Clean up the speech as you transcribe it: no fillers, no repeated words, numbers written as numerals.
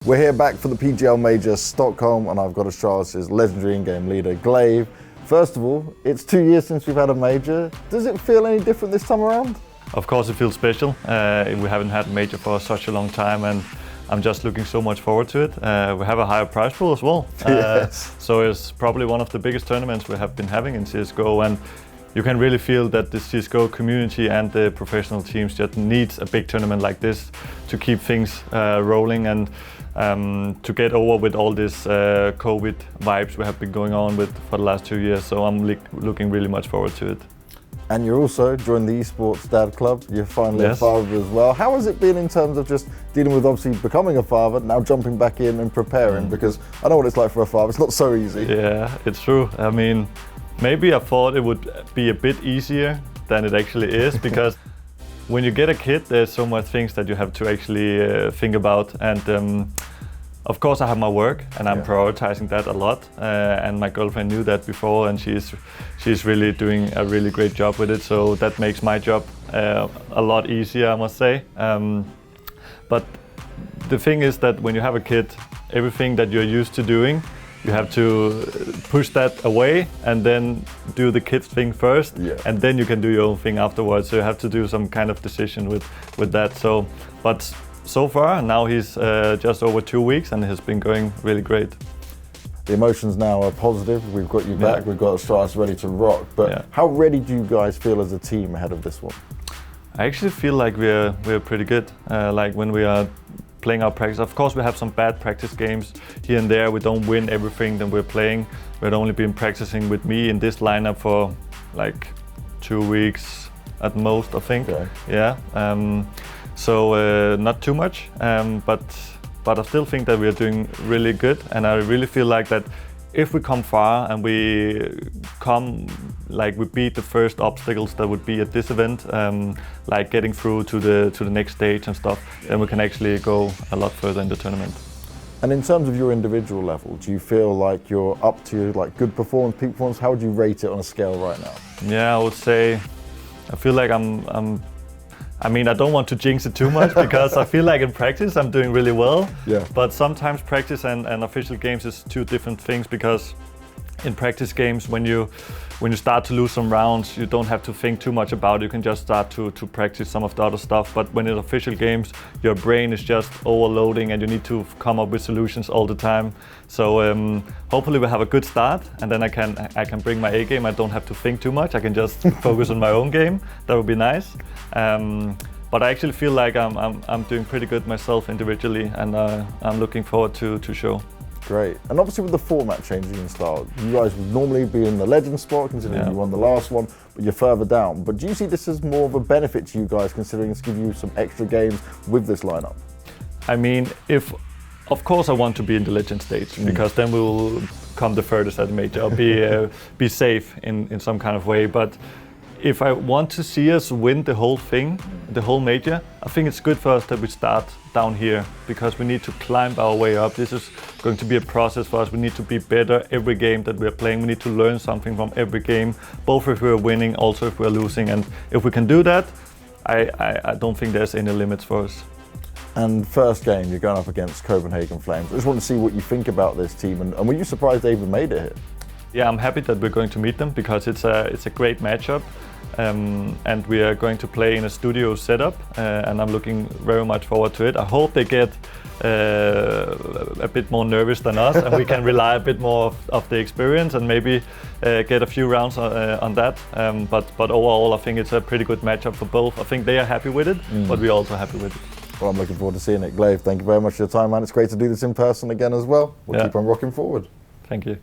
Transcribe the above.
We're here back for the PGL Major Stockholm, and I've got Astralis' legendary in-game leader, gla1ve. First of all, it's 2 years since we've had a major. Does it feel any different this time around? Of course it feels special. We haven't had a major for such a long time, and I'm just looking so much forward to it. We have a higher prize pool as well. Yes. So it's probably one of the biggest tournaments we have been having in CSGO, and you can really feel that the CSGO community and the professional teams just needs a big tournament like this to keep things rolling and to get over with all this COVID vibes we have been going on with for the last 2 years. So I'm looking really much forward to it. And you're also joined the Esports Dad Club. You're finally a father as well. How has it been in terms of just dealing with obviously becoming a father, now jumping back in and preparing? Because I know what it's like for a father, it's not so easy. Yeah, it's true. I mean, maybe I thought it would be a bit easier than it actually is, because when you get a kid, there's so much things that you have to actually think about. And of course I have my work, and I'm prioritizing that a lot. And my girlfriend knew that before, and she's really doing a really great job with it. So that makes my job a lot easier, I must say. But the thing is that when you have a kid, everything that you're used to doing, you have to push that away and then do the kids thing first, and then you can do your own thing afterwards. So you have to do some kind of decision with that. So, but so far now he's just over 2 weeks, and it has been going really great. The emotions now are positive. We've got you back. We've got Astralis ready to rock. But how ready do you guys feel as a team ahead of this one? I actually feel like we're pretty good. Like when we are playing our practice. Of course we have some bad practice games here and there. We don't win everything that we're playing. We've only been practicing with me in this lineup for like 2 weeks at most, I think. Okay. Yeah. So not too much, but I still think that we are doing really good, and I really feel like that if we come far and we beat the first obstacles that would be at this event, like getting through to the next stage and stuff, then we can actually go a lot further in the tournament. And in terms of your individual level, do you feel like you're up to like good performance, peak performance? How would you rate it on a scale right now? Yeah, I would say I feel like I mean, I don't want to jinx it too much because I feel like in practice I'm doing really well. Yeah. But sometimes practice and official games is two different things, because in practice games, when you start to lose some rounds, you don't have to think too much about it. You can just start to practice some of the other stuff. But when in official games, your brain is just overloading and you need to come up with solutions all the time. So hopefully we have a good start, and then I can bring my A game. I don't have to think too much. I can just focus on my own game. That would be nice. But I actually feel like I'm doing pretty good myself individually, and I'm looking forward to show. Great. And obviously with the format changing in style, you guys would normally be in the legend spot, considering you won the last one, but you're further down. But do you see this as more of a benefit to you guys, considering it's giving you some extra games with this lineup? I mean, of course I want to be in the legend stage, because then we will come the furthest at the major. I'll be safe in some kind of way. But if I want to see us win the whole thing, the whole major, I think it's good for us that we start down here, because we need to climb our way up. This is going to be a process for us. We need to be better every game that we're playing. We need to learn something from every game, both if we're winning, also if we're losing. And if we can do that, I don't think there's any limits for us. And first game, you're going up against Copenhagen Flames. I just want to see what you think about this team, and were you surprised they even made it here? Yeah, I'm happy that we're going to meet them, because it's a great matchup. And we are going to play in a studio setup, and I'm looking very much forward to it. I hope they get a bit more nervous than us, and we can rely a bit more of the experience and maybe get a few rounds on that. But overall, I think it's a pretty good matchup for both. I think they are happy with it, but we're also happy with it. Well, I'm looking forward to seeing it. gla1ve, thank you very much for your time, man. It's great to do this in person again as well. We'll keep on rocking forward. Thank you.